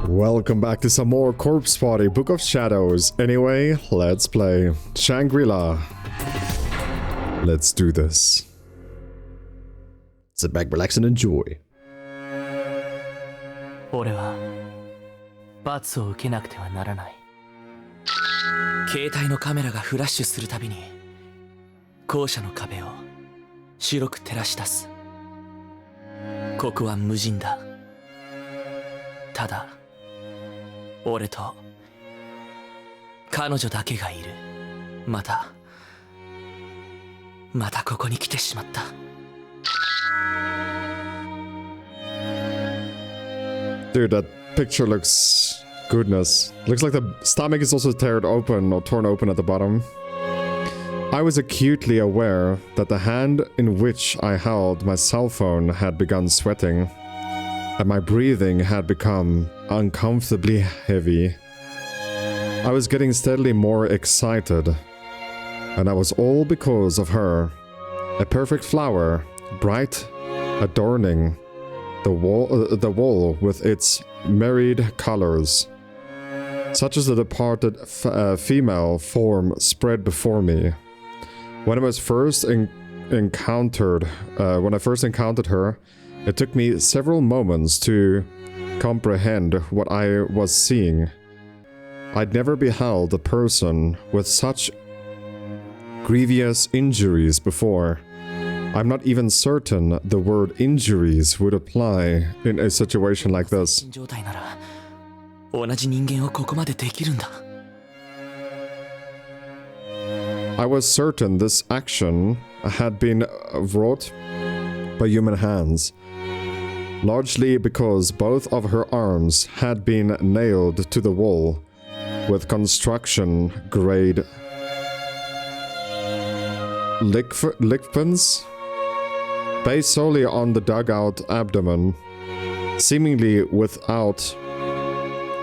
Welcome back to some more Corpse Party Book of Shadows. Anyway, let's play Shangri-La. Let's do this. Sit back, relax, and enjoy. 俺は罰を受けなくてはならない。携帯のカメラがフラッシュするたびに校舎の壁を白く照らし出す。ここは無人だ。ただ俺と彼女だけがいる。またここに来てしまった。 Dude, that picture looks... goodness. Looks like the stomach is also torn open at the bottom. I was acutely aware that the hand in which I held my cell phone had begun sweating, and my breathing had become uncomfortably heavy. I was getting steadily more excited, and that was all because of her. A perfect flower, bright, adorning the wall with its myriad colors. Such as the departed female form spread before me. When I first encountered her, it took me several moments to comprehend what I was seeing. I'd never beheld a person with such grievous injuries before. I'm not even certain the word injuries would apply in a situation like this. I was certain this action had been wrought by human hands, largely because both of her arms had been nailed to the wall with construction-grade lickpins based solely on the dug-out abdomen, seemingly without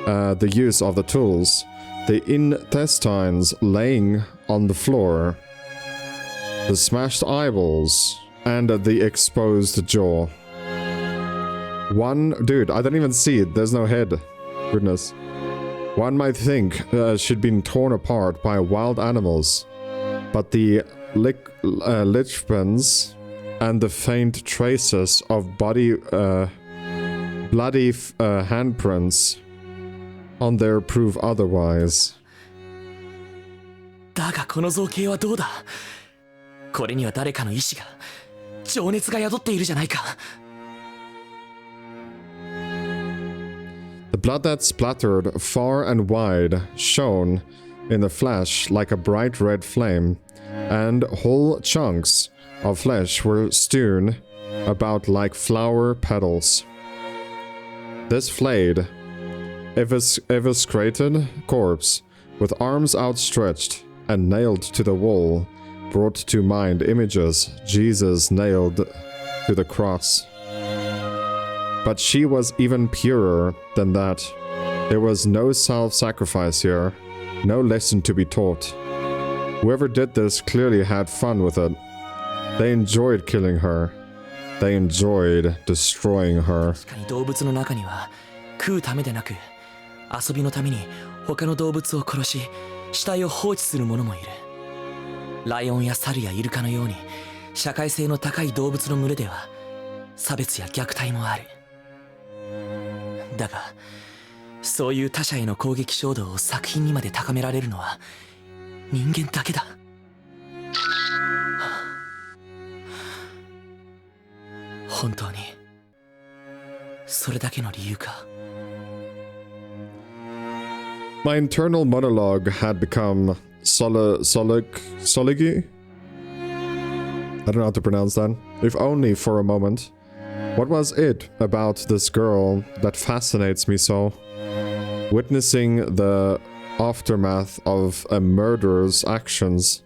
the use of the tools, the intestines laying on the floor, the smashed eyeballs, and the exposed jaw. Dude, I don't even see it, there's no head. Goodness. One might think she'd been torn apart by wild animals, but the lichpins and the faint traces of bloody handprints on there prove otherwise. だがこの造形はどうだ。これには誰かの意志が、情熱が宿っているじゃないか。 The blood that splattered far and wide shone in the flash like a bright red flame, and whole chunks of flesh were strewn about like flower petals. This flayed, eviscerated corpse, with arms outstretched and nailed to the wall, brought to mind images Jesus nailed to the cross. But she was even purer than that. There was no self-sacrifice here, no lesson to be taught. Whoever did this clearly had fun with it. They enjoyed killing her. They enjoyed destroying her. 動物の中には食うためでなく遊びのために他の動物を殺し死体を放置する者もいる。ライオンやサルやイルカのように社会性の高い動物の群れでは差別や虐待もある。だがそういう他者への攻撃衝動を作品にまで高められるのは人間だけだ。本当にそれだけの理由か。 My internal monologue had become soligi? I don't know how to pronounce that. If only for a moment. What was it about this girl that fascinates me so? Witnessing the aftermath of a murderer's actions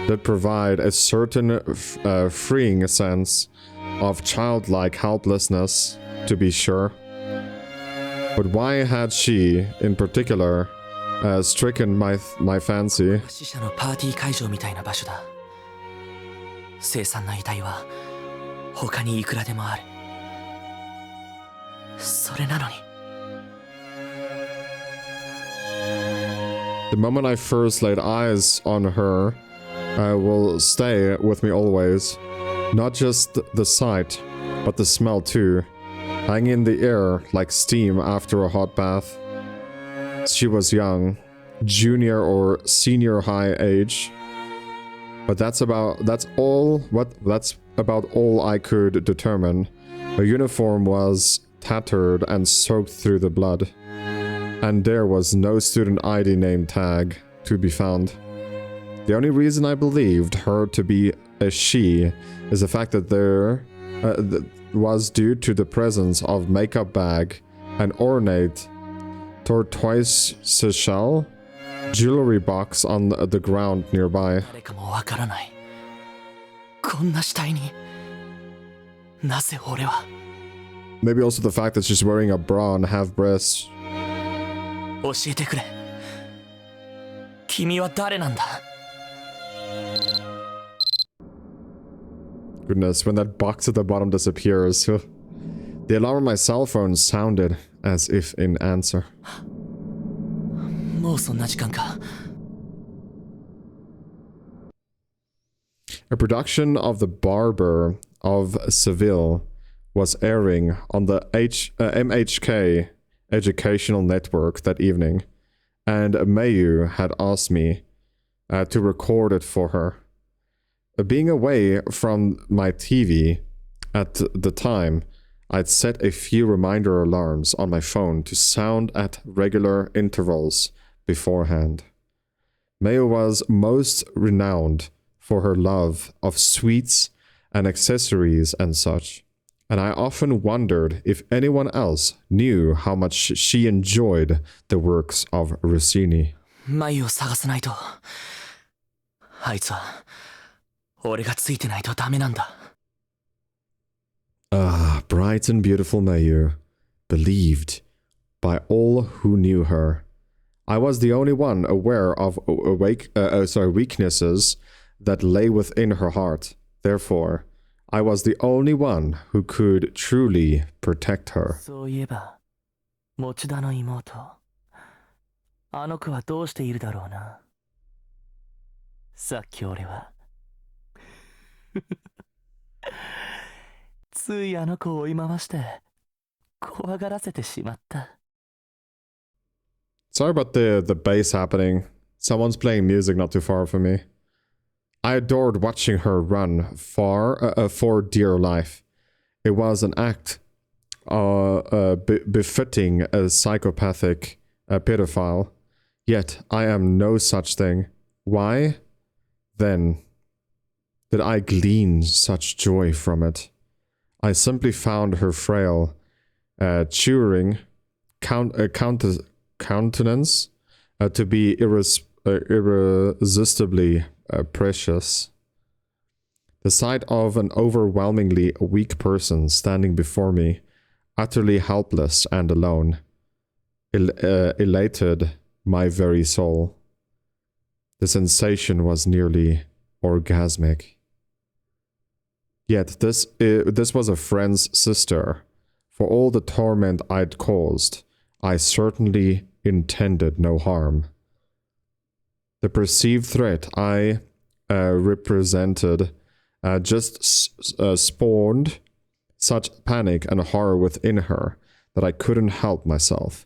that provide a certain freeing sense of childlike helplessness, to be sure. But why had she, in particular, stricken my fancy? 死者のパーティー会場みたいな場所だ。凄惨な遺体は他にいくらでもある。それなのに The moment I first laid eyes on her will stay with me always. Not just the sight, but the smell too. Hanging in the air like steam after a hot bath. She was young, junior or senior high age. But that's about all I could determine. Her uniform was tattered and soaked through the blood. And there was no student ID name tag to be found. The only reason I believed her to be a she is the fact that there was due to the presence of makeup bag, an ornate tortoise shell jewelry box on the ground nearby. Maybe also the fact that she's wearing a bra and half breasts. Goodness, when that box at the bottom disappears. The alarm on my cell phone sounded as if in answer. A production of The Barber of Seville was airing on the MHK educational network that evening, and Mayu had asked me to record it for her. Being away from my TV at the time, I'd set a few reminder alarms on my phone to sound at regular intervals beforehand. Mayu was most renowned for her love of sweets and accessories and such, and I often wondered if anyone else knew how much she enjoyed the works of Rossini. Ah, bright and beautiful Mayu, believed by all who knew her. I was the only one aware of weaknesses that lay within her heart. Therefore, I was the only one who could truly protect her. Sorry about the bass happening. Someone's playing music not too far from me. I adored watching her run for dear life. It was an act befitting a psychopathic pedophile. Yet I am no such thing. Why, then, did I glean such joy from it? I simply found her frail, cheering countenance to be irresistibly precious. The sight of an overwhelmingly weak person standing before me, utterly helpless and alone, elated my very soul. The sensation was nearly orgasmic. Yet this was a friend's sister. For all the torment I'd caused, I certainly intended no harm. The perceived threat I represented just spawned such panic and horror within her that I couldn't help myself.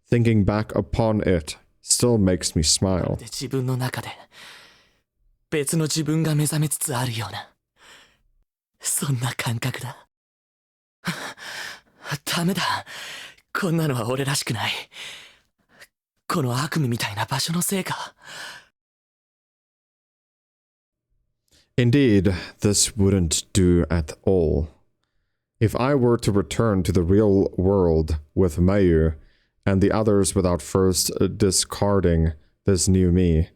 Thinking back upon it still makes me smile. Indeed, this wouldn't do at all. If I were to return to the real world with Mayu and the others without first discarding this new me,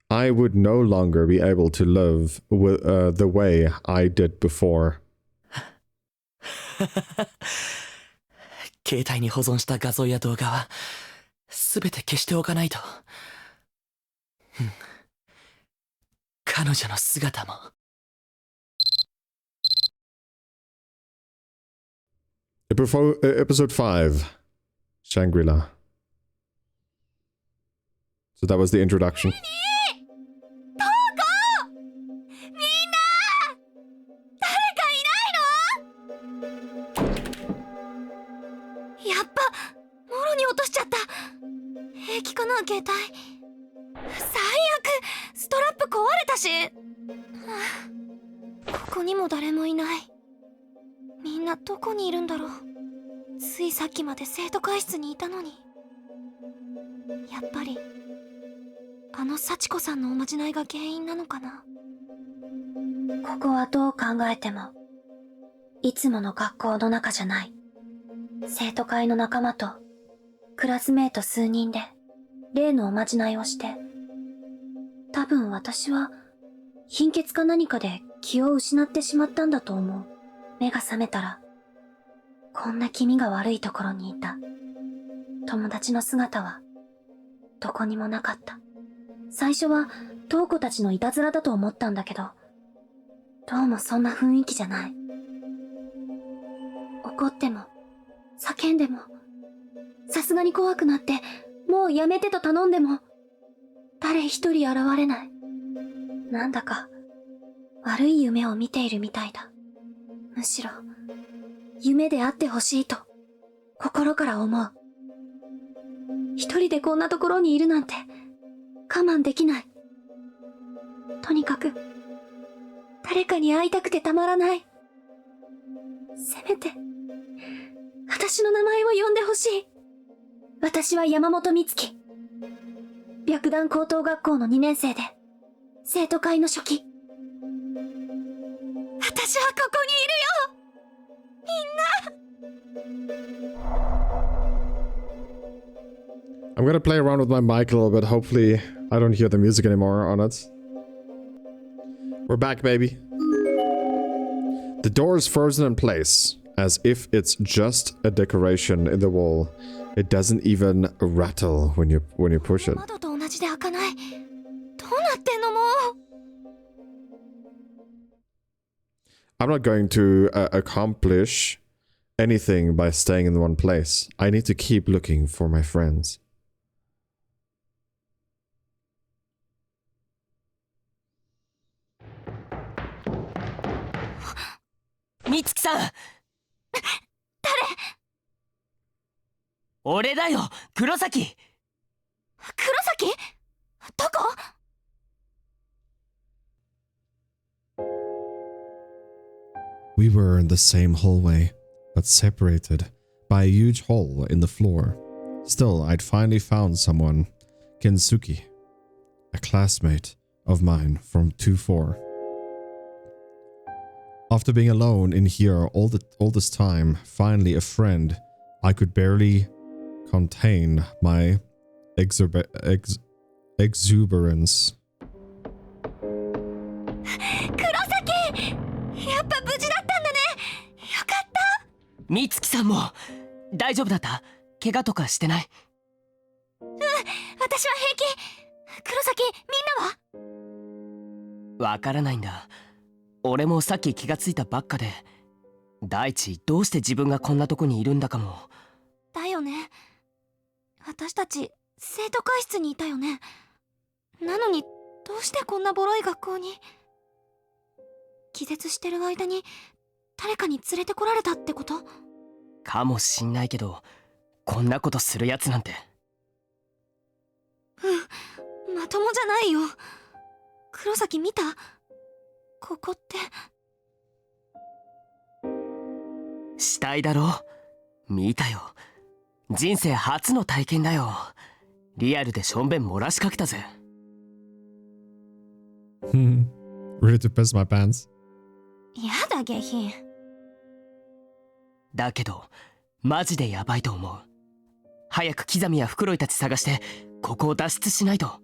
I would no longer be able to live the way I did before. 携帯に保存した画像や動画はすべて消しておかないと。彼女の姿も。Episode 5, Shangri-La. So that was the introduction. やっぱもろに落としちゃった。平気かな携帯。最悪、ストラップ壊れたし。ここにも誰もいない。みんなどこにいるんだろう。ついさっきまで生徒会室にいたのに。やっぱりあの幸子さんのおまじないが原因なのかな。ここはどう考えてもいつもの学校の中じゃない。生徒会の仲間とクラスメート数人で例のおまじないをして、多分私は貧血か何かで気を失ってしまったんだと思う。目が覚めたらこんな気味が悪いところにいた。友達の姿はどこにもなかった。最初は瞳子たちのいたずらだと思ったんだけど、どうもそんな雰囲気じゃない。怒っても叫んでも、さすがに怖くなってもうやめてと頼んでも誰一人現れない。なんだか悪い夢を見ているみたいだ。むしろ夢であってほしいと心から思う。一人でこんなところにいるなんて我慢できない。とにかく誰かに会いたくてたまらない。せめて私の名前を呼んでほしい。私は山本美月。白檀高等学校の2年生で生徒会の初期。私はここにいるよ。I'm gonna play around with my mic a little bit. Hopefully I don't hear the music anymore on it. We're back, baby. The door is frozen in place, as if it's just a decoration in the wall. It doesn't even rattle when you push it. 窓と同じで開かない。どうなってんのもう。I'm not going to accomplish anything by staying in one place. I need to keep looking for my friends. 美月さん。誰？俺だよ、黒崎。黒崎？どこ？ We were in the same hallway, but separated by a huge hole in the floor. Still, I'd finally found someone. Kensuke, a classmate of mine from 2-4. After being alone in here all this time, finally a friend. I could barely contain my exuberance. やっぱ無事だったんだね。よかった。美月さんも大丈夫だった？怪我とかしてない？うん、私は平気。黒崎、みんなは？わからないんだ。俺もさっき気がついたばっかで。大地、どうして自分がこんなとこにいるんだかも。だよね。私たち生徒会室にいたよね。なのにどうしてこんなボロい学校に。気絶してる間に誰かに連れてこられたってこと？かもしんないけど、こんなことするやつなんて。うん、まともじゃないよ。黒崎見た？ここって。死体だろ？見たよ。人生初の体験だよ。リアルでしょんべん漏らしかけたぜ。Ready to piss my pants? やだ下品。だけどマジでヤバいと思う。早く刻みやフクロイたち探してここを脱出しないと。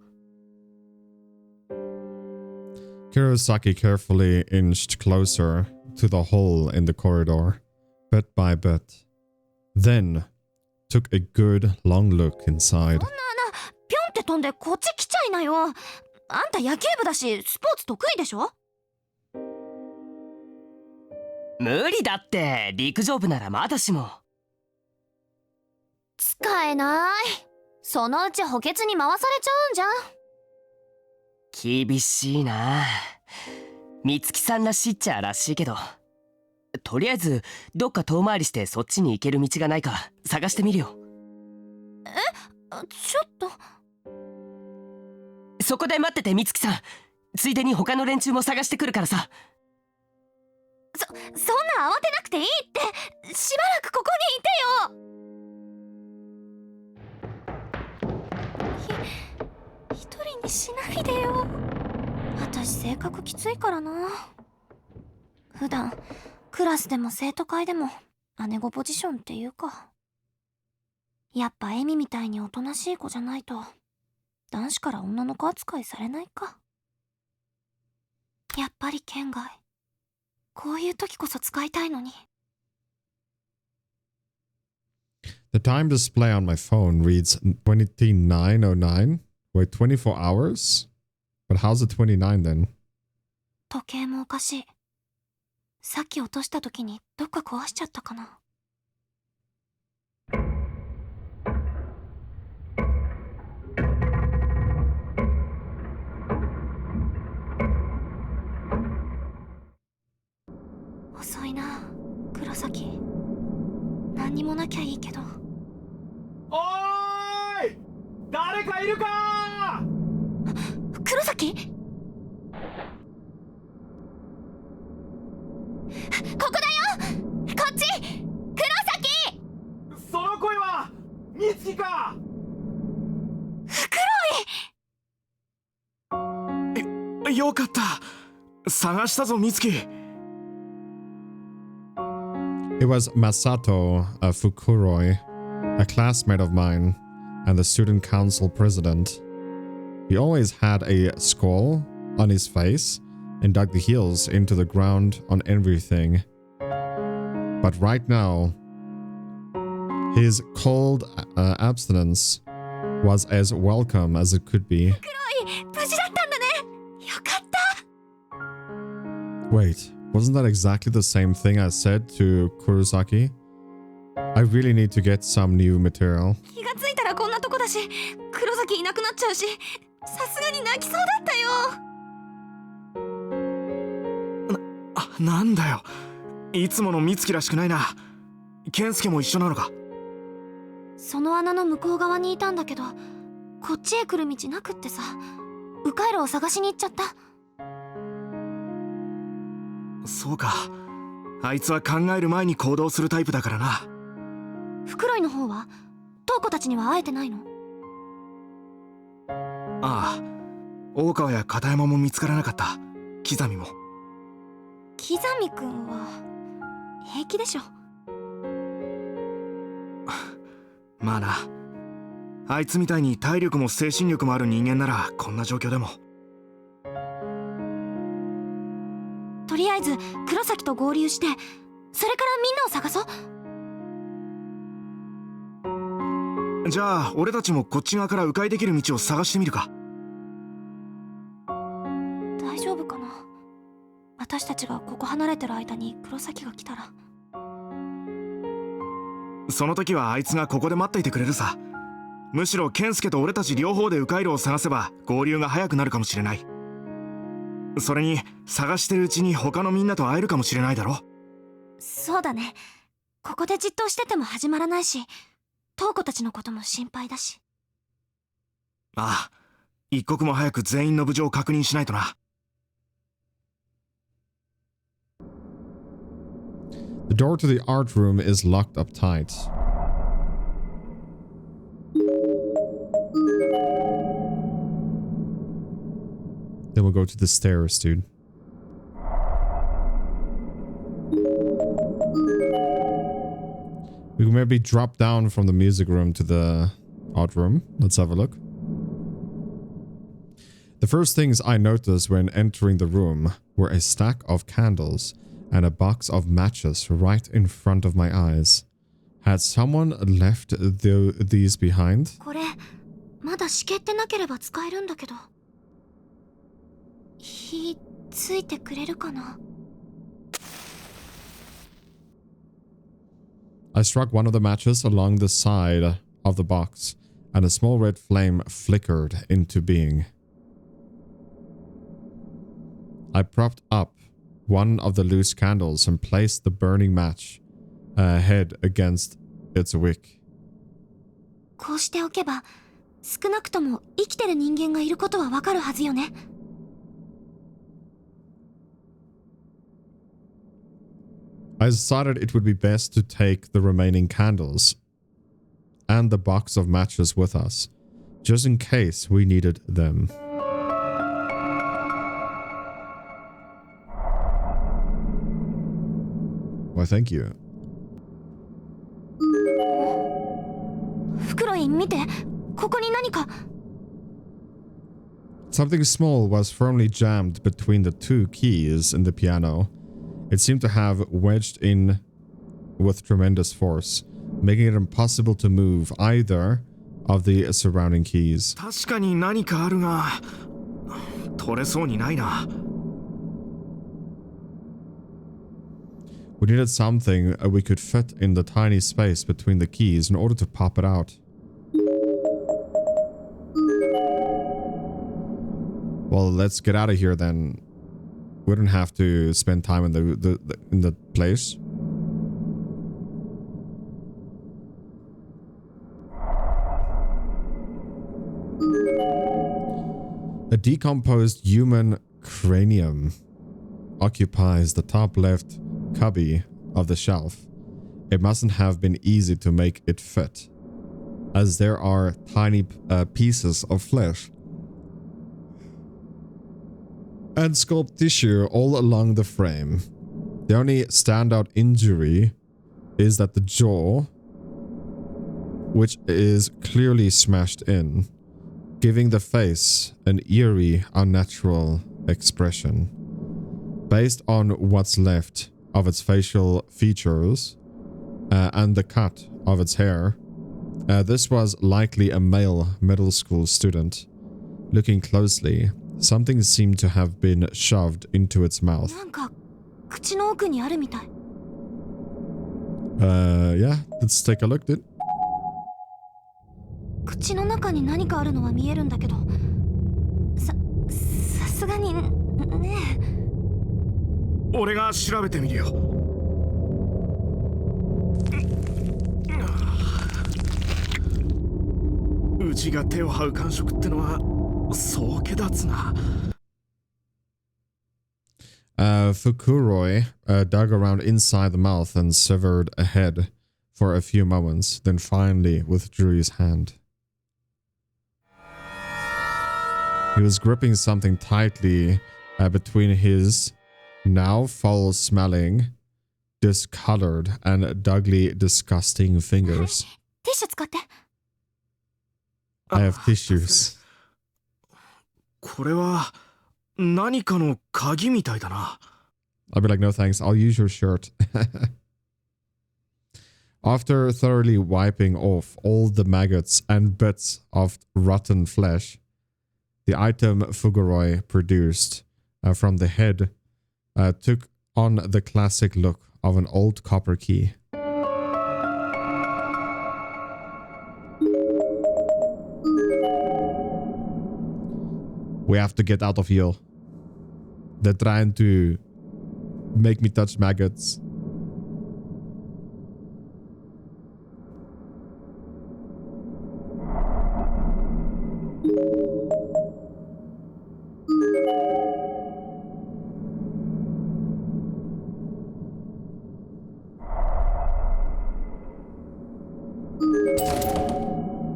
Kurosaki carefully inched closer to the hole in the corridor, bit by bit. Then took a good long look inside. そんなピョンって飛んでこっち来ちゃいなよ。あんた野球部だしスポーツ得意でしょ？無理だって。陸上部ならまだしも。使えない。そのうち補欠に回されちゃうんじゃん。厳しいな。美月さんらしいっちゃらしいけど、とりあえずどっか遠回りしてそっちに行ける道がないか探してみるよ。ちょっと。そこで待ってて美月さん。ついでに他の連中も探してくるからさ。そんな慌てなくていいって。しばらくここにいてよ。一人にしないでよ。私性格きついからな。普段クラスでも生徒会でも姉子ポジションっていうか。やっぱエミみたいにおとなしい子じゃないと男子から女の子扱いされないか。やっぱり県外。こういう時こそ使いたいのに。The time display on my phone reads 29:09. Wait, 24 hours? But how's it 29 then? 時計もおかしい。さっき落とした時にどっか壊しちゃったかな。遅いな、黒崎。何にもなきゃいいけど。おーい、誰かいるか。黒崎？ここだよ！こっち！黒崎！その声は美月か。黒い！よかった。探したぞ美月。It was Masato Fukuroi, a classmate of mine, and the student council president. He always had a skull on his face and dug the heels into the ground on everything. But right now, his cold abstinence was as welcome as it could be. 黒い！無事だったんだね！よかった！ Wait, wasn't that exactly the same thing I said to Kurosaki? I really need to get some new material. 気がついたらこんなとこだし、黒崎いなくなっちゃうし、さすがに泣きそうだったよ。なんだよ、いつもの美月らしくないな。健介も一緒なのか。その穴の向こう側にいたんだけど、こっちへ来る道なくってさ、迂回路を探しに行っちゃった。そうか、あいつは考える前に行動するタイプだからな。フクロイの方はトウコたちには会えてないの？ああ、大川や片山も見つからなかった。木ザミも。木ザミくんは平気でしょ。まあな、あいつみたいに体力も精神力もある人間ならこんな状況でも。とりあえず黒崎と合流して、それからみんなを探そう。じゃあ俺たちもこっち側から迂回できる道を探してみるか。大丈夫かな。私たちがここ離れてる間に黒崎が来たら。その時はあいつがここで待っていてくれるさ。むしろ健介と俺たち両方で迂回路を探せば合流が早くなるかもしれない。それに探してるうちに他のみんなと会えるかもしれないだろ。そうだね。ここでじっとしてても始まらないし、トウコたちのことも心配だし。ああ、一刻も早く全員の無事を確認しないとな。The door to the art room is locked up tight. Then we'll go to the stairs, dude. We can maybe drop down from the music room to the art room. Let's have a look. The first things I noticed when entering the room were a stack of candles and a box of matches right in front of my eyes. Had someone left these behind? これまだ湿気ってなければ使えるんだけど。火ついてくれるかな。I struck one of the matches along the side of the box and a small red flame flickered into being. I propped up one of the loose candles and placed the burning match head against its wick. こうしておけば、少なくとも生きてる人間がいることはわかるはずよね。I decided it would be best to take the remaining candles and the box of matches with us, just in case we needed them. Why, thank you. 袋井、見て、ここに何か。Something small was firmly jammed between the two keys in the piano. It seemed to have wedged in with tremendous force, making it impossible to move either of the surrounding keys. 確かに何かあるが、取れそうにないな。We needed something we could fit in the tiny space between the keys in order to pop it out. Well, let's get out of here then. We don't have to spend time in the place. A decomposed human cranium occupies the top left cubby of the shelf. It mustn't have been easy to make it fit, as there are tiny pieces of flesh and sculpt tissue all along the frame. The only standout injury is that the jaw, which is clearly smashed in, giving the face an eerie, unnatural expression. Based on what's left of its facial features and the cut of its hair, this was likely a male middle school student. Looking closely, something seemed to have been shoved into its mouth. なんか口の奥にあるみたい。Yeah, let's take a look, dude. 口の中に何かあるのは見えるんだけど、さすがにねえ。俺が調べてみるよ。うちが手を這う感触ってのはそうけだつな。Fukuroi dug around inside the mouth and severed a head for a few moments, then finally withdrew his hand. He was gripping something tightly between his now foul-smelling, discolored, and dougly, disgusting fingers. ティッシュ使って。I have tissues. これは何かの鍵みたいだな。I'll be like, no thanks, I'll use your shirt. After thoroughly wiping off all the maggots and bits of rotten flesh, the item Fuguroi produced from the head took on the classic look of an old copper key. We have to get out of here. They're trying to make me touch maggots.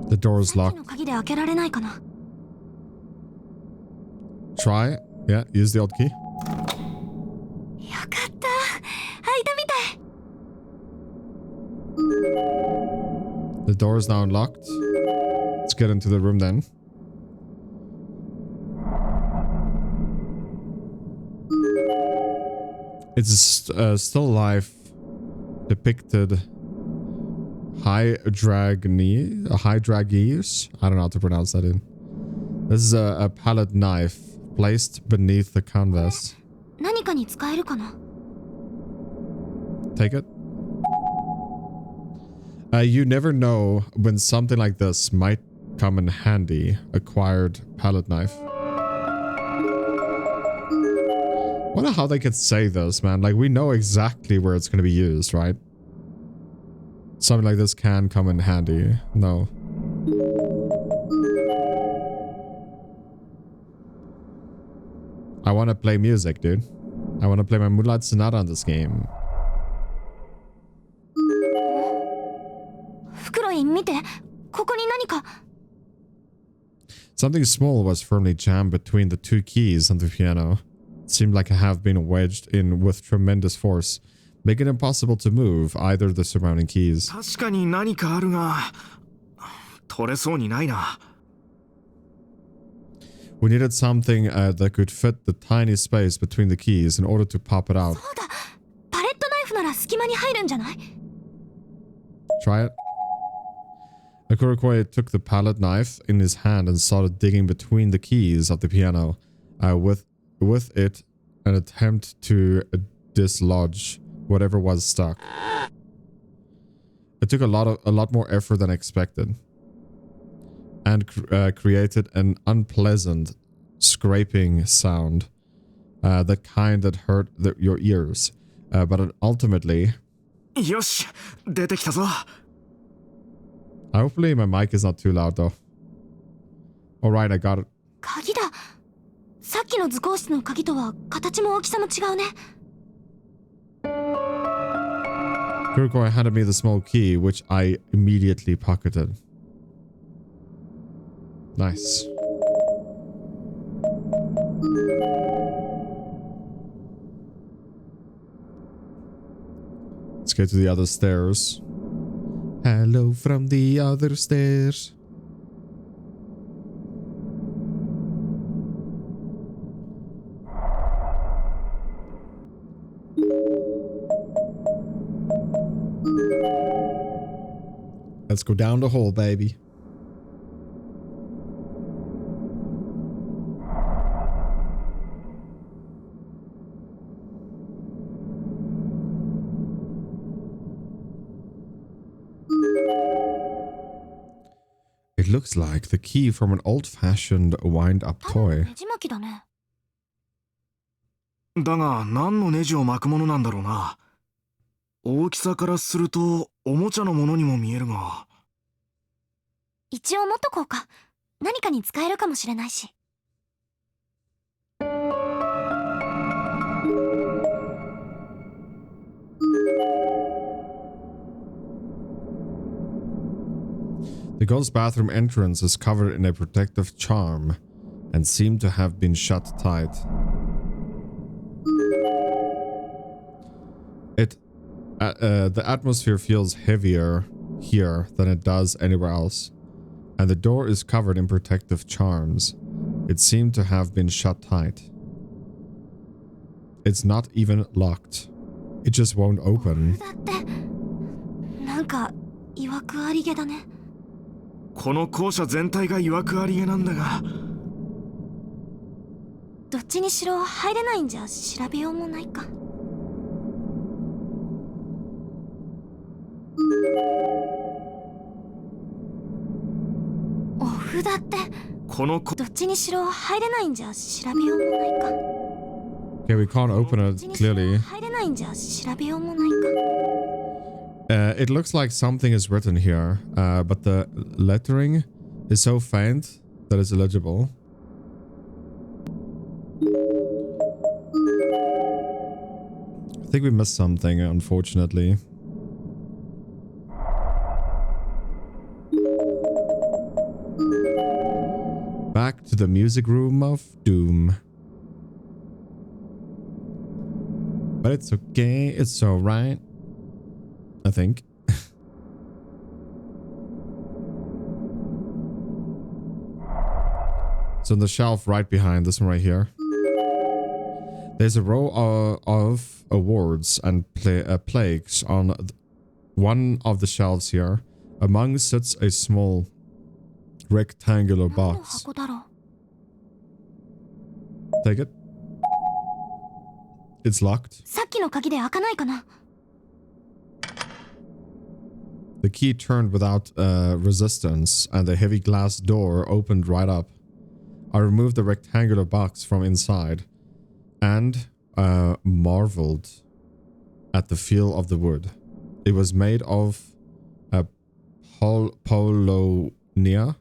The door is さっき locked. の鍵で開けられないかな。Try. Yeah, use the old key. よかった。開いたみたい。 The door is now unlocked. Let's get into the room then. It's still life depicted Hydragees. I don't know how to pronounce that in. This is a palette knife placed beneath the canvas. 何かに使えるかな。 Take it. You never know when something like this might come in handy. Acquired palette knife. Wonder how they could say this, man. Like, we know exactly where it's going to be used, right? Something like this can come in handy. No. I want to play music, dude. I want to play my Moonlight Sonata on this game. 袋井見て、ここに何か。 Something small was firmly jammed between the two keys on the piano. It seemed like it had been wedged in with tremendous force, making it impossible to move either the surrounding keys. 確かに何かあるが、取れそうにないな。We needed something that could fit the tiny space between the keys in order to pop it out. そうだ。パレットナイフなら隙間に入るんじゃない？ Try it. Akurokoi took the palette knife in his hand and started digging between the keys of the piano. With it, an attempt to dislodge whatever was stuck. It took a lot more effort than expected, and created an unpleasant scraping sound, that kind that hurt your ears. But ultimately, よし、出てきたぞ。hopefully my mic is not too loud though. All right, I got it. 鍵だ。さっきの図工室の鍵とは形も大きさも違うね。Kurokoi handed me the small key, which I immediately pocketed. Nice. Let's get to the other stairs. Hello from the other stairs. Let's go down the hole, baby. It looks like the key from an old-fashioned wind-up 多分 toy. ネジ巻きだね。だが何のネジを巻くものなんだろうな。大きさからするとおもちゃのものにも見えるが。一応持っとこうか。何かに使えるかもしれないし。The girl's bathroom entrance is covered in a protective charm and seemed to have been shut tight. The atmosphere feels heavier here than it does anywhere else, and the door is covered in protective charms. It seemed to have been shut tight. It's not even locked. It just won't open. だって、なんか、曰くありげだね。この校舎全体が曰くありげなんだが。どっちにしろ入れないんじゃ調べようもないか。お札って、このどっちにしろ入れないんじゃ調べようもないか。 Okay, we can't open どっ it ちにしろ clearly. 入れないんじゃ調べようもないか。 It looks like something is written here, but the lettering is so faint that it's illegible. I think we missed something, unfortunately. Back to the music room of doom. But it's okay, it's alright. I think. So on the shelf right behind this one right here, there's a row of awards and plaques on one of the shelves here. Among sits a small rectangular 何の box. 箱だろう。 Take it. It's locked. さっきの鍵で開かないかな。The key turned without resistance, and the heavy glass door opened right up. I removed the rectangular box from inside and marveled at the feel of the wood. It was made of Polonia,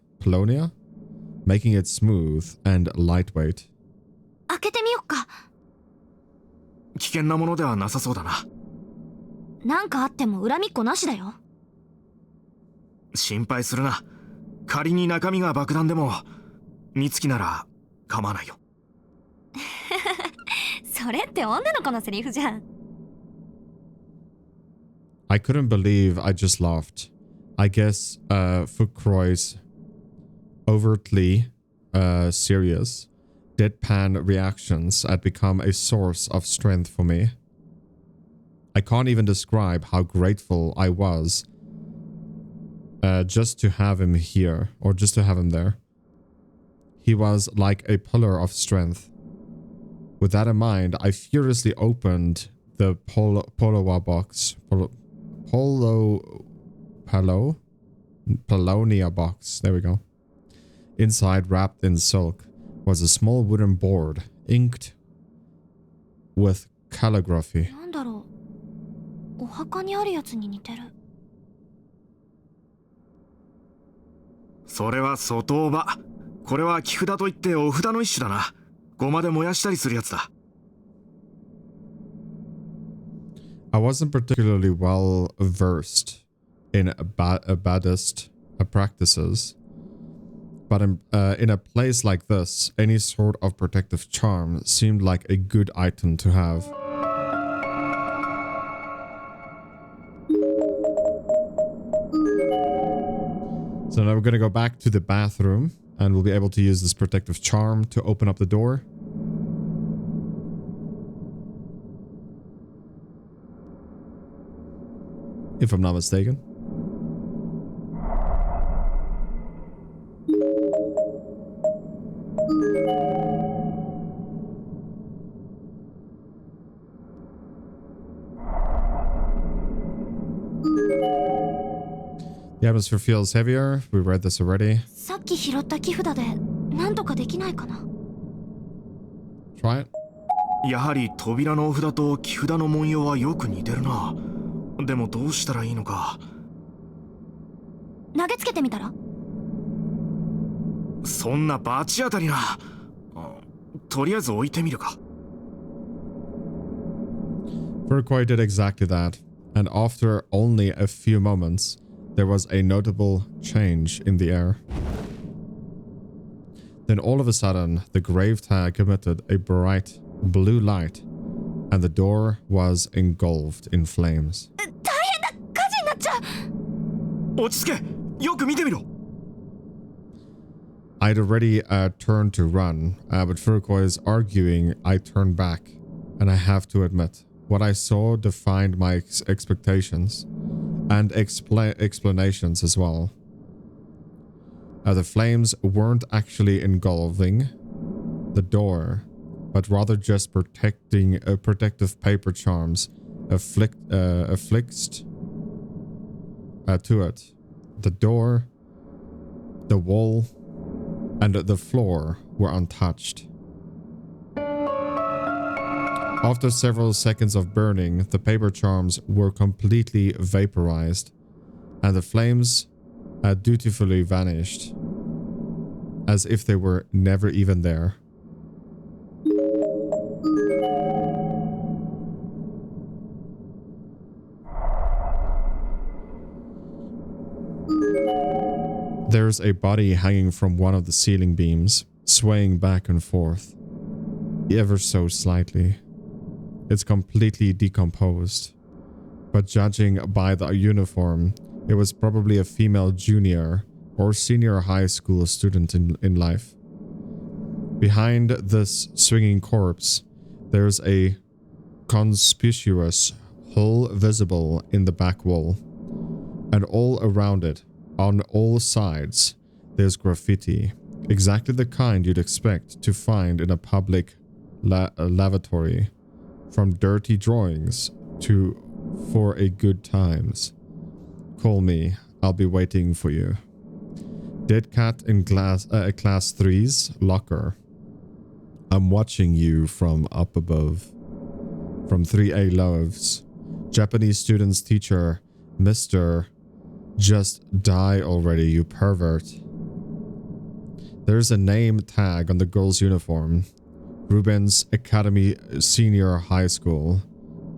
making it smooth and lightweight. 開けてみよっか。危険なものではなさそうだな。なんかあっても恨みっこなしだよ。心配するな。仮に中身が爆弾でも美月なら構わないよ。それって女の子のセリフじゃん。I couldn't believe I just laughed. I guess Fucroy's overtly serious, deadpan reactions had become a source of strength for me. I can't even describe how grateful I was just to have him here, or just to have him there. He was like a pillar of strength. With that in mind, I furiously opened the Polonia box. Polonia box. There we go. Inside, wrapped in silk, was a small wooden board, inked with calligraphy. なんだろう。お墓にあるやつに似てる。それは外場。これは木札といってお札の一種だな。ゴマで燃やしたりするやつだ。I wasn't particularly well versed in Buddhist practices, but in a place like this, any sort of protective charm seemed like a good item to have. So now we're going to go back to the bathroom, and we'll be able to use this protective charm to open up the door. If I'm not mistaken. The atmosphere feels heavier. We read this already. さっき拾った木札でなんとかできないかな。Try it. やはり扉のお札と木札の文様はよく似てるな。でもどうしたらいいのか。投げつけてみたら？そんな罰当たりな。とりあえず置いてみるか。Furquay did exactly that, and after only a few moments, there was a notable change in the air. Then all of a sudden, the grave tag emitted a bright blue light, and the door was engulfed in flames. 大変だ！火事になっちゃう！落ち着け！よく見てみろ！ I'd already turned to run, but Furquay's arguing. I turned back, and I have to admit, what I saw defied my expectations, and explanations as well. The flames weren't actually engulfing the door, but rather just protective paper charms affixed to it. The door, the wall, and the floor were untouched. After several seconds of burning, the paper charms were completely vaporized, and the flames had dutifully vanished, as if they were never even there. There's a body hanging from one of the ceiling beams, swaying back and forth, ever so slightly. It's completely decomposed, but judging by the uniform, it was probably a female junior or senior high school student in life. Behind this swinging corpse, there's a conspicuous hole visible in the back wall, and all around it, on all sides, there's graffiti, exactly the kind you'd expect to find in a public lavatory, from dirty drawings to for a good times. call me. I'll be waiting for you. Dead cat in class 3's locker. I'm watching you from up above. From 3A loaves. Japanese student's teacher, Mr. Just die already, you pervert. There's a name tag on the girl's uniform. Ruben's Academy Senior High School.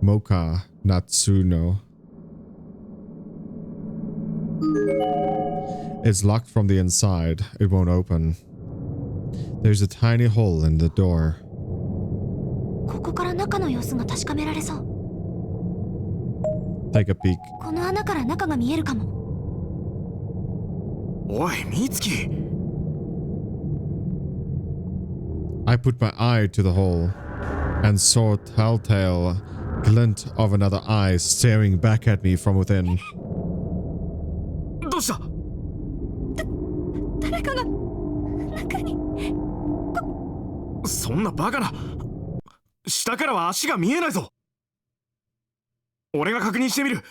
Moka Natsuno. It's locked from the inside. It won't open. There's a tiny hole in the door. ここから中の様子が確かめられそう。 Take a peek. この穴から中が見えるかも。おい美月。 I put my eye to the hole and saw a telltale glint of another eye staring back at me from within. どうした？誰かが中に。そんなバカな。下からは足が見えないぞ。俺が確認してみる。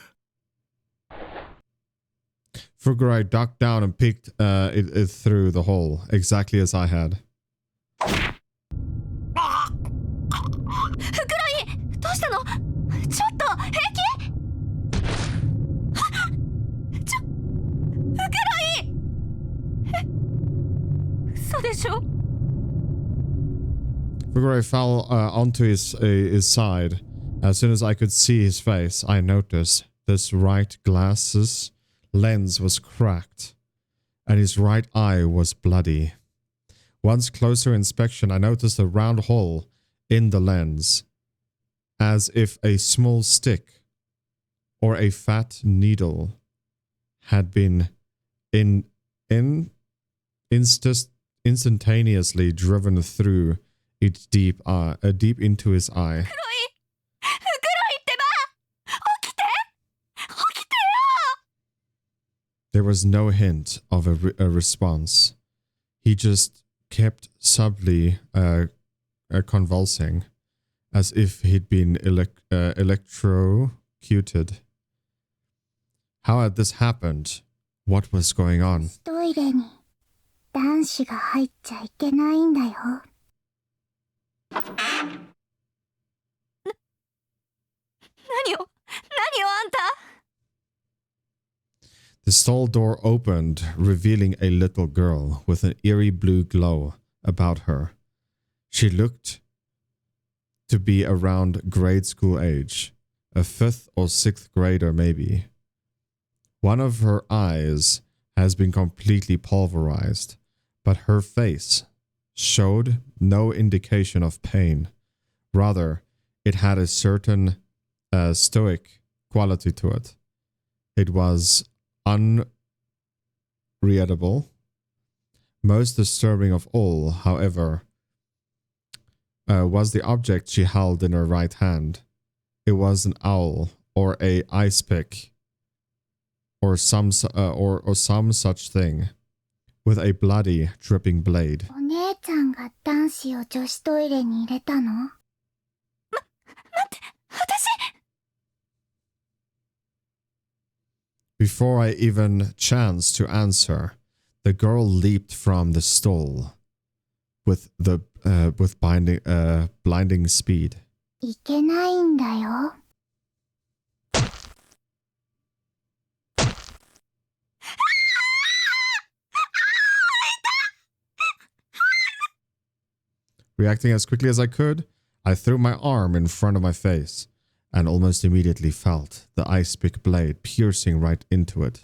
Fukurai ducked down and peeked it through the hole, exactly as I had. フクロイ、どうしたの？ちょっと平気？フクロイ！嘘でしょ？ Fukurai fell onto his side. As soon as I could see his face, I noticed this right glasses lens was cracked, and his right eye was bloody. Once closer inspection, I noticed a round hole in the lens, as if a small stick or a fat needle had been instantaneously driven through it deep into his eye. There was no hint of a response. He just kept subtly convulsing, as if he'd been electrocuted. How had this happened? What was going on? トイレに男子が入っちゃいけないんだよ。何をあんた。 The stall door opened, revealing a little girl with an eerie blue glow about her. She looked to be around grade school age, a 5th or 6th grader maybe. One of her eyes has been completely pulverized, but her face showed no indication of pain. Rather, it had a certain stoic quality to it. It was unreadable. Most disturbing of all, however, was the object she held in her right hand. It was an owl or a ice pick or some such thing, with a bloody, dripping blade. お姉ちゃんが男子を女子トイレに入れたの？待って、私。 Before I even chanced to answer, the girl leaped from the stall with blinding speed. いけないんだよ。 Reacting as quickly as I could, I threw my arm in front of my face and almost immediately felt the ice pick blade piercing right into it.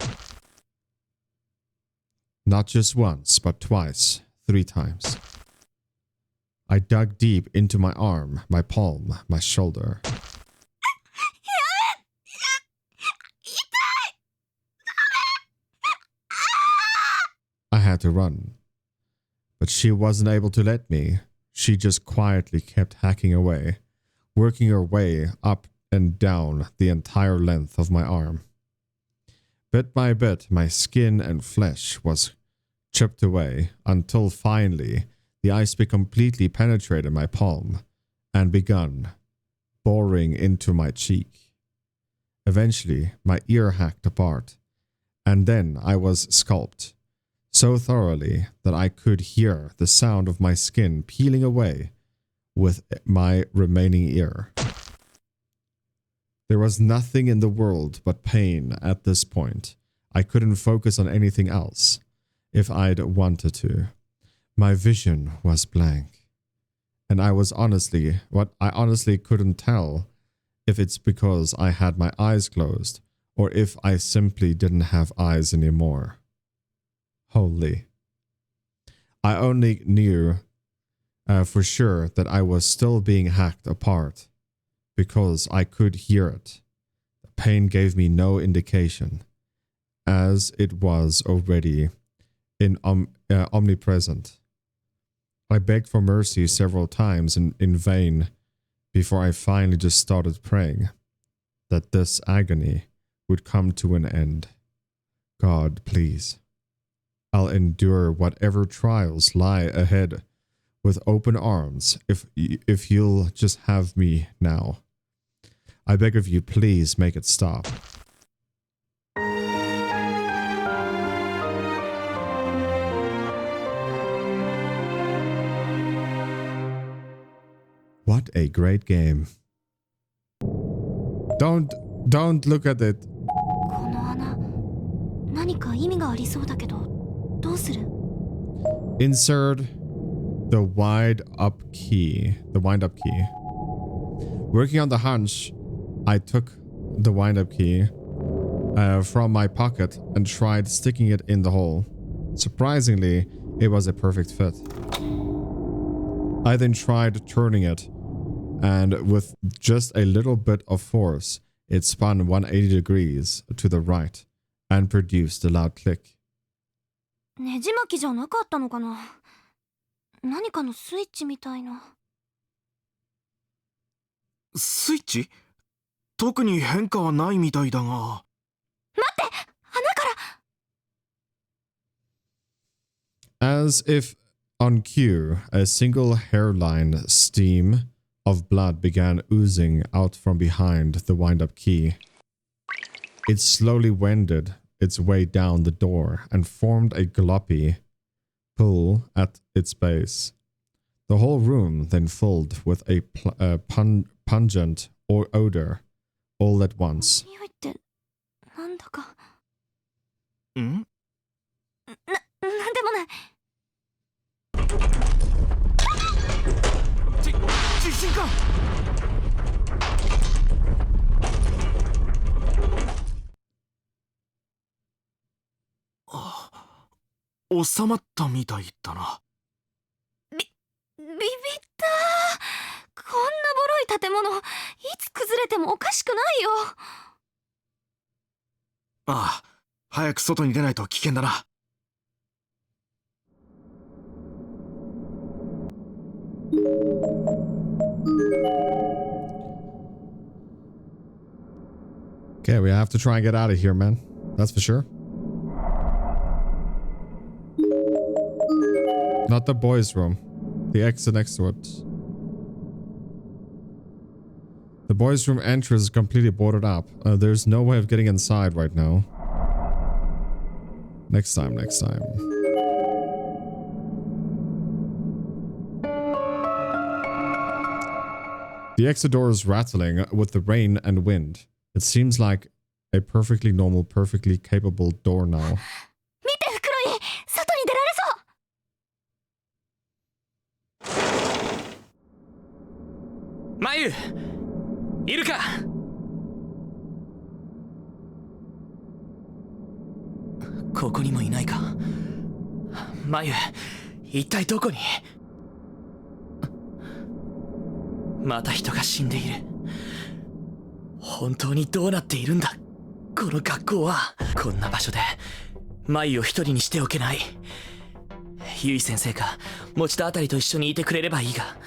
Not just once, but twice, 3 times. I dug deep into my arm, my palm, my shoulder. I had to run, but she wasn't able to let me. She just quietly kept hacking away, working her way up and down the entire length of my arm. Bit by bit, my skin and flesh was chipped away until finally the ice pick completely penetrated my palm and begun boring into my cheek. Eventually, my ear hacked apart and then I was scalped so thoroughly that I could hear the sound of my skin peeling away with my remaining ear. There was nothing in the world but pain at this point. I couldn't focus on anything else if I'd wanted to. My vision was blank. And I honestly couldn't tell if it's because I had my eyes closed or if I simply didn't have eyes anymore. Holy. I only knew for sure that I was still being hacked apart because I could hear it. The pain gave me no indication, as it was already omnipresent. I begged for mercy several times in vain before I finally just started praying that this agony would come to an end. God, please. I'll endure whatever trials lie ahead with open arms if you'll just have me now. I beg of you, please make it stop. What a great game. Don't look at it. この穴、何か意味がありそうだけど、どうする？ Insert the wind up key. Working on the hunch, I took the wind up key from my pocket and tried sticking it in the hole. Surprisingly, it was a perfect fit. I then tried turning it, and with just a little bit of force, it spun 180 degrees to the right and produced a loud click. ねじ巻きじゃなかったのかな？何かのスイッチみたいな。スイッチ？特に変化はないみたいだが。待って！穴から！ As if on cue, a single hairline stream of blood began oozing out from behind the wind-up key. It slowly wended its way down the door and formed a gloppy pool at its base. The whole room then filled with a pungent odor all at once. 匂いってなんだか。ん？なんでもない。地震か！収まったみたいだな。ビビったー。こんなボロい建物、いつ崩れてもおかしくないよ。ああ、早く外に出ないと危険だな。Okay, we have to try and get out of here, man. That's for sure. Not the boys' room. The exit next to it. The boys' room entrance is completely boarded up. There's no way of getting inside right now. Next time. The exit door is rattling with the rain and wind. It seems like a perfectly normal, perfectly capable door now. 見て、袋井、外に出られそう。マユ、いるか？ここにもいないか。マユ、一体どこに？また人が死んでいる。本当にどうなっているんだ、この学校は。こんな場所でマユを一人にしておけない。ユイ先生か持田あたりと一緒にいてくれればいいが。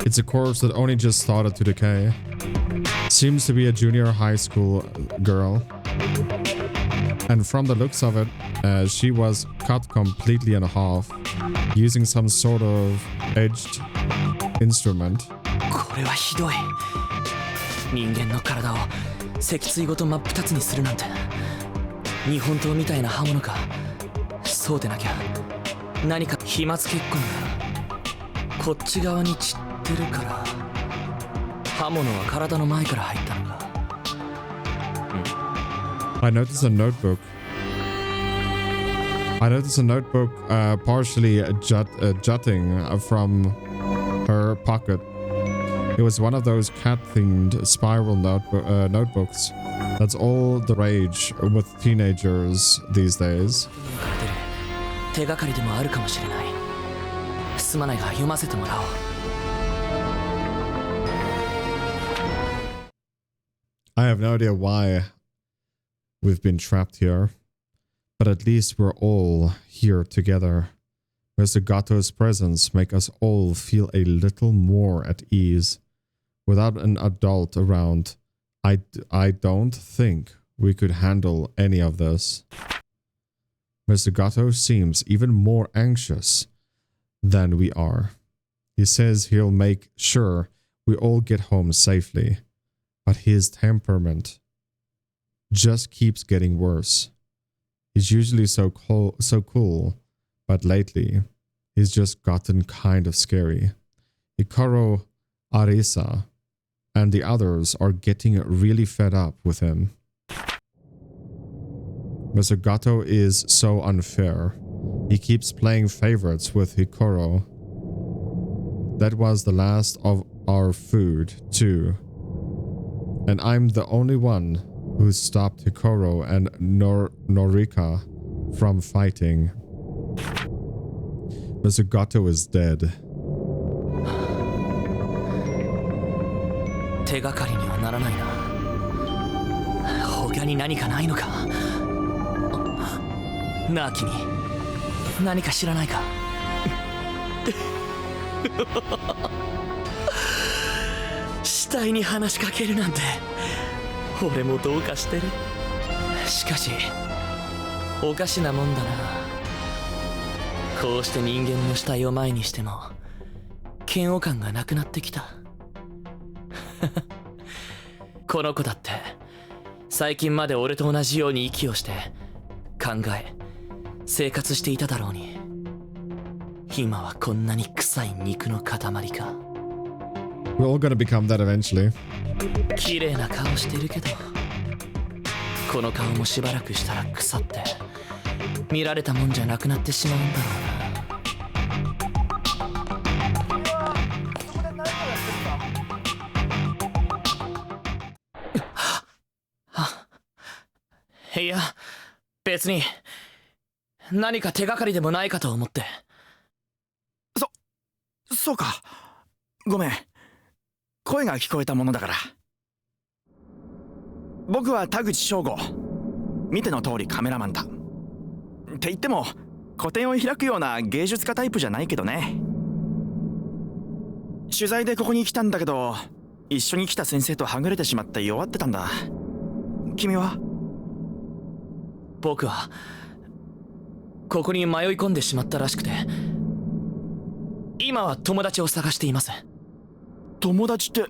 It's a corpse that only just started to decay. Seems to be a junior high school girl. And from the looks of it, she was cut completely in half using some sort of edged instrument. これはひどい。人間の体を脊椎ごと真っ二つにするなんて。日本刀みたいな刃物か。そうでなきゃ何か飛沫血痕がこっち側に散ってるから、刃物は体の前から入ったのか。I noticed a notebook. Partially jutting from her pocket. It was one of those cat-themed spiral notebooks. That's all the rage with teenagers these days. 手がかりでもあるかもしれない。すまないが読ませてもらおう。I have no idea why we've been trapped here, but at least we're all here together. Mr. Gato's presence makes us all feel a little more at ease. Without an adult around, I don't think we could handle any of this. Mr. Gato seems even more anxious than we are. He says he'll make sure we all get home safely, but his temperament just keeps getting worse. He's usually so cool, but lately he's just gotten kind of scary. Hikaru, Arisa, and the others are getting really fed up with him. Mr. Gato is so unfair. He keeps playing favorites with Hikaru. That was the last of our food, too. And I'm the only one who stopped Hikaru and Norika from fighting. Mr. Gato is dead. 手がかりにはならないな。他に何かないのか。なあ君、何か知らないか。死体に話しかけるなんて俺もどうかしてる。しかしおかしなもんだな。こうして人間の死体を前にしても嫌悪感がなくなってきた。この子だって最近まで俺と同じように息をして考え生活していただろうに、今はこんなに臭い肉の塊か。 We're all gonna become that eventually. 綺麗な顔してるけど、この顔もしばらくしたら腐って見られたもんじゃなくなってしまうんだろうな。いや、別に何か手がかりでもないかと思って。そうか。ごめん。声が聞こえたものだから。僕は田口翔吾。見ての通りカメラマンだ。って言っても個展を開くような芸術家タイプじゃないけどね。取材でここに来たんだけど、一緒に来た先生とはぐれてしまって弱ってたんだ。君は？僕はここに迷い込んでしまったらしくて、今は友達を探しています。友達って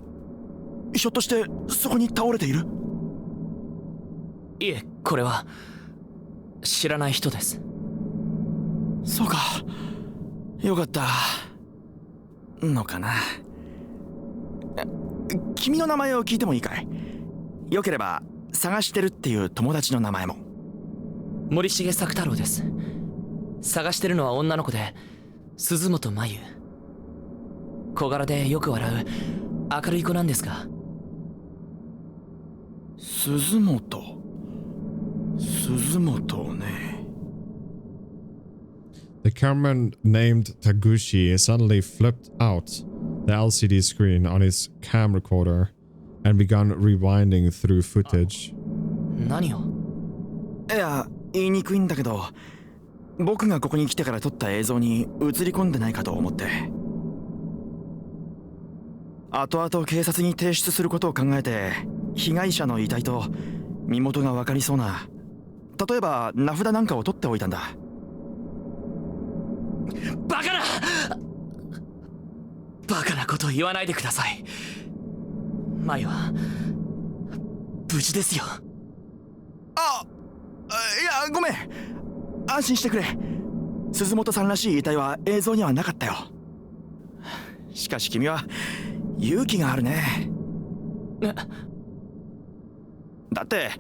ひょっとしてそこに倒れている？いえ、これは知らない人です。そうか、よかったのかな。君の名前を聞いてもいいかい？よければ探してるっていう友達の名前も。森重作太郎です。探してるのは女の子で鈴本真由。小柄でよく笑う明るい子なんですが。鈴本ね。The cameraman named Taguchi suddenly flipped out the LCD screen on his cam recorder and began rewinding through footage. 何を？いや、言いにくいんだけど、僕がここに来てから撮った映像に映り込んでないかと思って。後々警察に提出することを考えて、被害者の遺体と身元が分かりそうな例えば名札なんかを取っておいたんだ。バカなバカなことを言わないでください。舞は無事ですよ。いや、ごめん。安心してくれ。鈴本さんらしい遺体は映像にはなかったよ。しかし君は勇気があるね。だって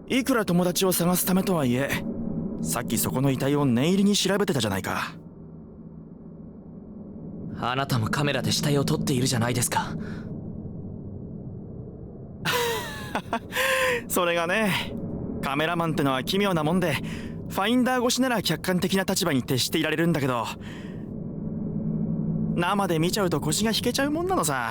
いくら友達を探すためとはいえ、さっきそこの遺体を念入りに調べてたじゃないか。あなたもカメラで死体を撮っているじゃないですか。それがね、カメラマンってのは奇妙なもんで、ファインダー越しなら客観的な立場に徹していられるんだけど、生で見ちゃうと腰が引けちゃうもんなのさ。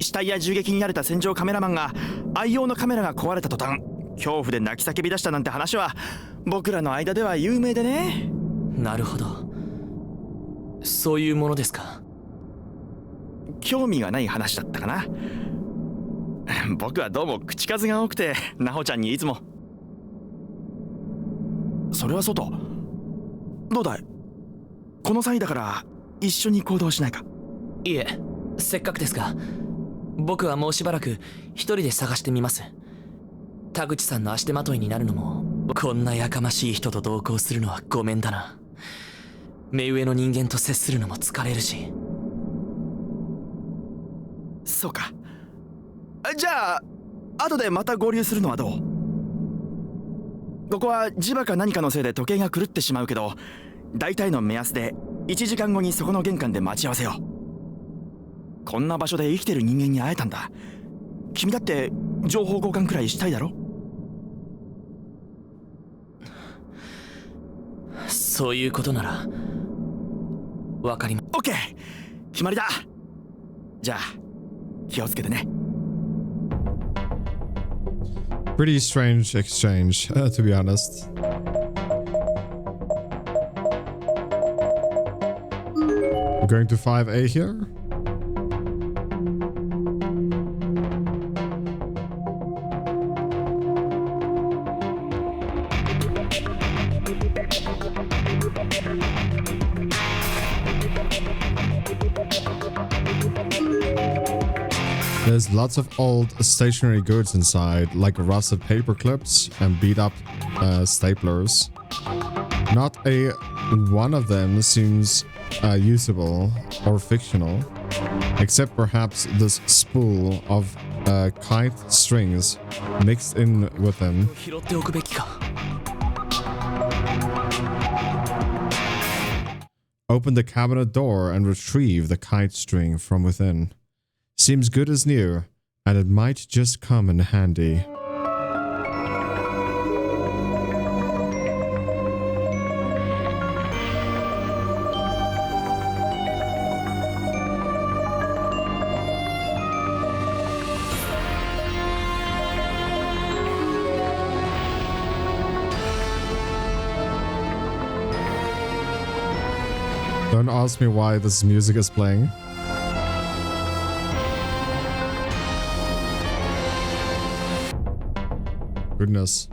死体や銃撃に慣れた戦場カメラマンが愛用のカメラが壊れた途端恐怖で泣き叫び出したなんて話は僕らの間では有名でね。なるほど、そういうものですか。興味がない話だったかな。僕はどうも口数が多くて、ナホちゃんにいつも。それはそうと、どうだい、この際だから一緒に行動しないか。いえ、せっかくですが僕はもうしばらく一人で探してみます。田口さんの足手まといになるのも、こんなやかましい人と同行するのはごめんだな。目上の人間と接するのも疲れるし。そうか。じゃあ後でまた合流するのはどう？ここは磁場か何かのせいで時計が狂ってしまうけど、大体の目安で1時間後にそこの玄関で待ち合わせよう。こんな場所で生きてる人間に会えたんだ。君だって情報交換くらいしたいだろ？そういうことならわかりま。オッケー、決まりだ。じゃあ気をつけてね。Pretty strange exchange, to be honest. We're going to 5A here. There's lots of old stationary goods inside, like rusted paper clips and beat up staplers. Not a one of them seems usable or fictional, except perhaps this spool of kite strings mixed in with them. 拾っておくべきか。 Open the cabinet door and retrieve the kite string from within. Seems good as new, and it might just come in handy. Don't ask me why this music is playing. Goodness.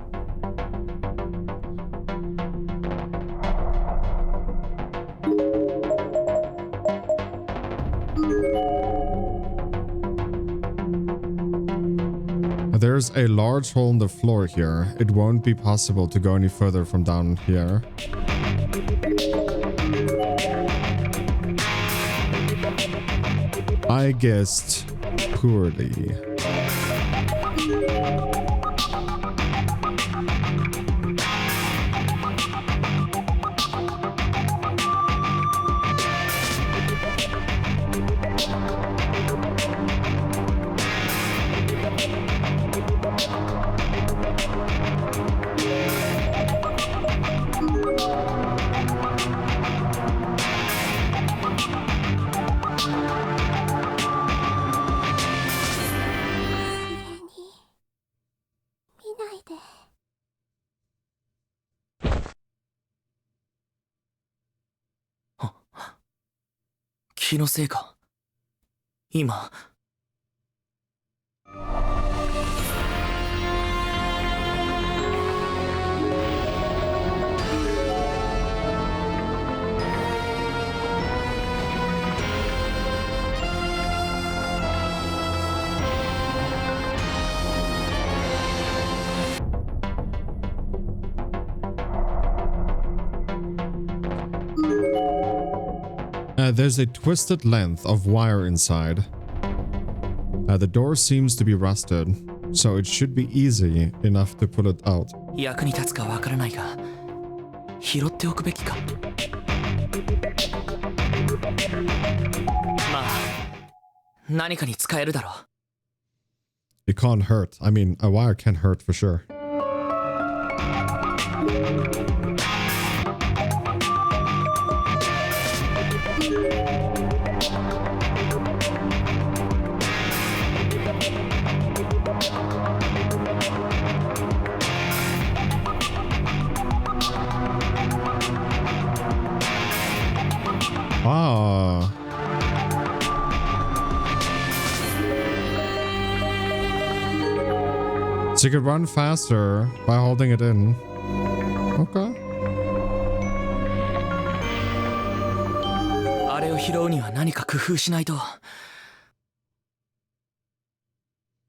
There's a large hole in the floor here. It won't be possible to go any further from down here. I guessed poorly.あ、気のせいか。今 There's a twisted length of wire inside. The door seems to be rusted, so it should be easy enough to pull it out. 役に立つかわからないが拾っておくべきか。まあ何かに使えるだろう。 It can't hurt. I mean, a wire can hurt for sure. Ah. So you could run faster by holding it in. Okay. あれを拾うには何か工夫しないと。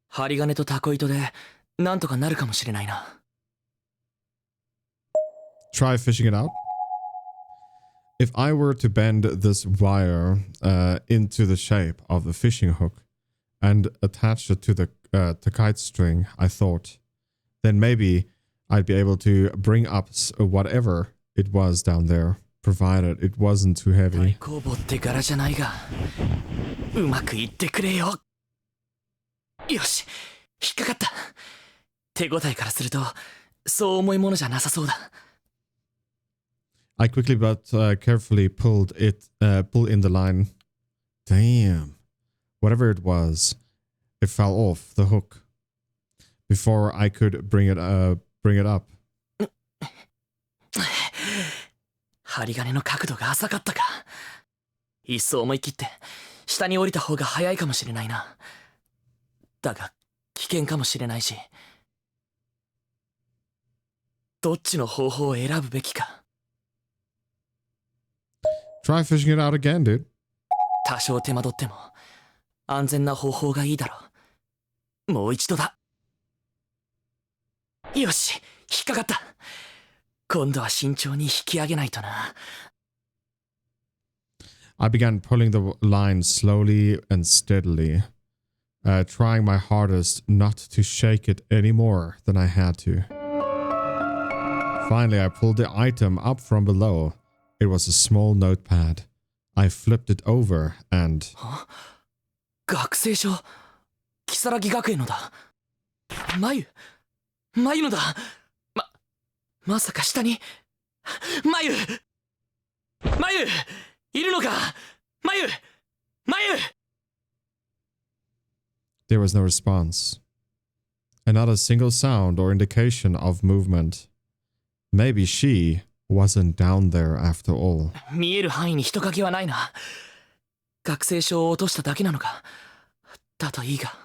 針金とタコ糸でなんとかなるかもしれないな。 Try fishing it out. If I were to bend this wire into the shape of the fishing hook and attach it to the kite string, I thought, then maybe I'd be able to bring up whatever it was down there, provided it wasn't too heavy. 工房って柄じゃないがうまくいってくれよ。よし、引っかかった。手応えからするとそう重いものじゃなさそうだ。 I quickly but carefully pulled in the line. Damn. Whatever it was, it fell off the hook before I could bring it up. 針金の角度が浅かったか。いっそ思い切って下に降りた方が早いかもしれないな。だが危険かもしれないし、どっちの方法を選ぶべきか。 Try fishing it out again, dude. 多少手間取っても安全な方法がいいだろう。もう一度だ。よし、引っかかった。今度は慎重に引き上げないとな。 I began pulling the line slowly and steadily, trying my hardest not to shake it any more than I had to. Finally, I pulled the item up from below. It was a small notepad. I flipped it over and... 学生証、如月学園のだ。眉のだ。まさか下に眉いるのか。眉 There was no response. And not a single sound or indication of movement. Maybe she wasn't down there after all. 見える範囲に人影はないな。学生証を落としただけなのか。だといいが。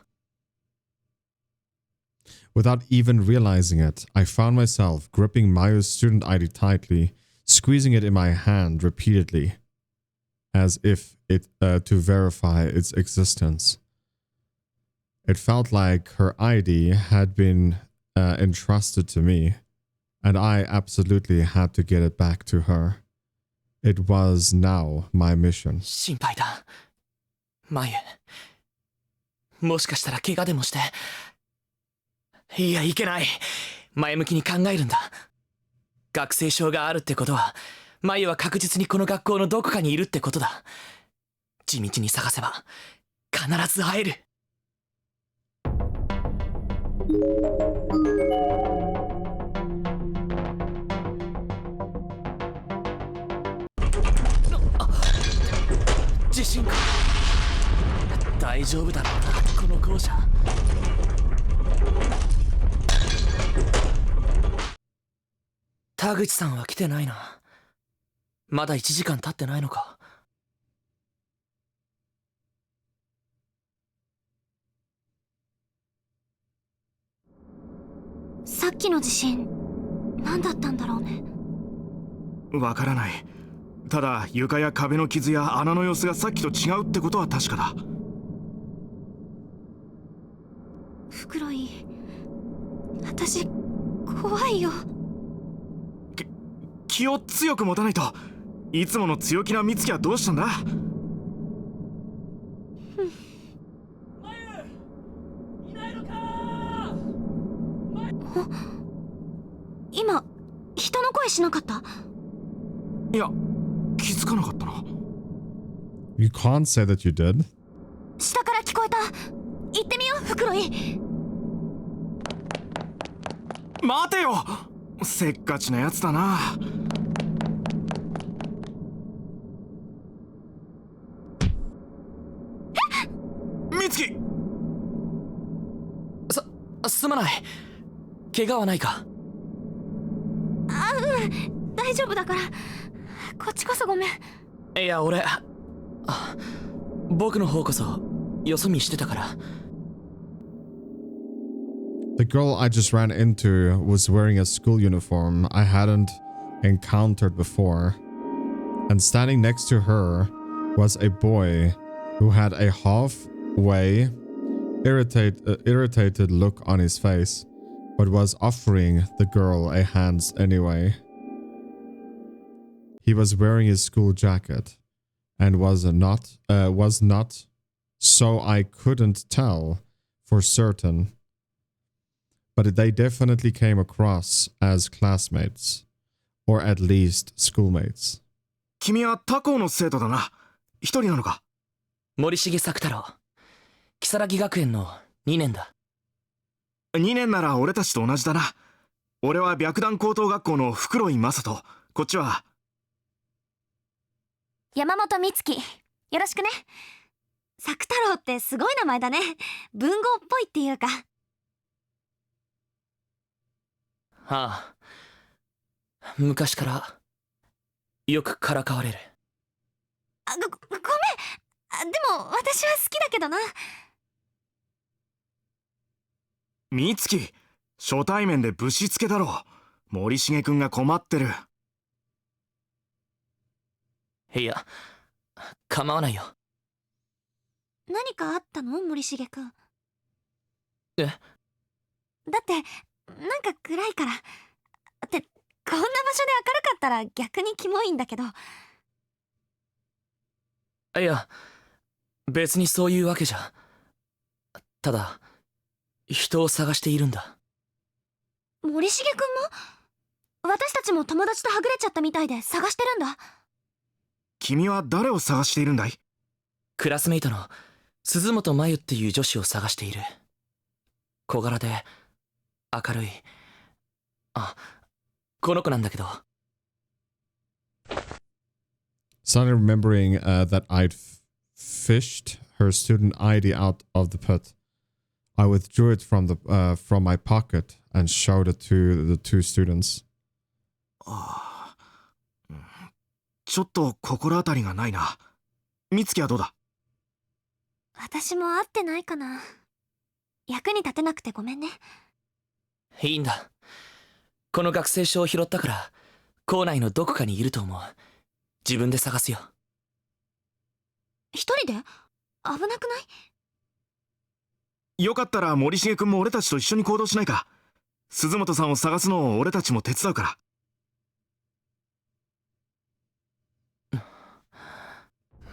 Without even realizing it, I found myself gripping Mayu's student ID tightly, squeezing it in my hand repeatedly, as if to verify its existence. It felt like her ID had been entrusted to me, and I absolutely had to get it back to her. It was now my mission. 心配だ。眉。もしかしたら怪我でもして。いや、いけない。前向きに考えるんだ。学生証があるってことは、眉は確実にこの学校のどこかにいるってことだ。地道に探せば、必ず会える。地震か。大丈夫だろうな、この校舎。田口さんは来てないな。まだ1時間経ってないのか。さっきの地震、何だったんだろうね。わからない。ただ床や壁の傷や穴の様子がさっきと違うってことは確かだ。袋井、私怖いよ。気を強く持たないと。いつもの強気な美月はどうしたんだ？今人の声しなかった？いや、気づかなかったな。You can't say that you did. 下から聞こえた。行ってみよう、フクロイ。待てよ、せっかちなやつだな。美月！すまない。怪我はないか？大丈夫だから。こっちこそごめん。いや、僕の方こそよそ見してたから。The girl I just ran into was wearing a school uniform I hadn't encountered before. And standing next to her was a boy who had a halfway irritated look on his face, but was offering the girl a hand anyway. He was wearing his school jacket and was not, so I couldn't tell for certain. But they definitely came across as classmates, or at least schoolmates. 君は他校の生徒だな。一人なのか？森重作太郎、如月学園の2年だ。2年なら俺たちと同じだな。俺は白檀高等学校のフクロイマサト。こっちは山本美月。よろしくね。作太郎ってすごい名前だね。文豪っぽいっていうか。ああ、昔からよくからかわれる。ごめん。でも私は好きだけどな。美月、初対面でぶしつけだろ。森重くんが困ってる。いや、構わないよ。何かあったの、森重くん？え？だってなんか暗いから。ってこんな場所で明るかったら逆にキモいんだけど。いや、別にそういうわけじゃ。ただ人を探しているんだ。森重くんも？私たちも友達とはぐれちゃったみたいで探してるんだ。君は誰を探しているんだい？クラスメイトの鈴本真由っていう女子を探している。小柄で明るい。あ、この子なんだけど。Suddenly remembering that I'd fished her student ID out of the put, I withdrew it from my pocket and showed it to the two students. ちょっと心当たりがないな。美月はどうだ？私も会ってないかな。役に立てなくてごめんね。いいんだ。この学生証を拾ったから校内のどこかにいると思う。自分で探すよ。一人で？危なくない？よかったら森重くんも俺たちと一緒に行動しないか？鈴本さんを探すのを俺たちも手伝うから。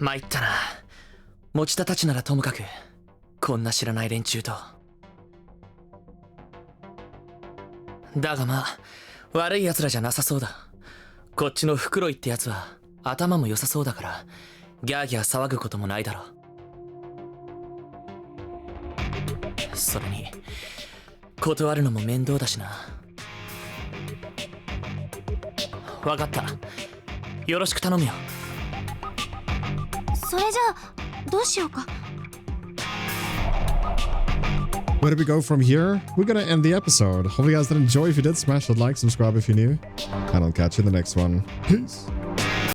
参ったな。持田たちならともかくこんな知らない連中と。だがまあ悪い奴らじゃなさそうだ。こっちのフクロイってやつは頭も良さそうだからギャーギャー騒ぐこともないだろう。それに断るのも面倒だしな。分かった。よろしく頼むよ。それじゃあどうしようか。 Where do we go from here? We're gonna end the episode. Hope you guys did enjoy. If you did, smash that like, subscribe if you're new, and I'll catch you in the next one. Peace.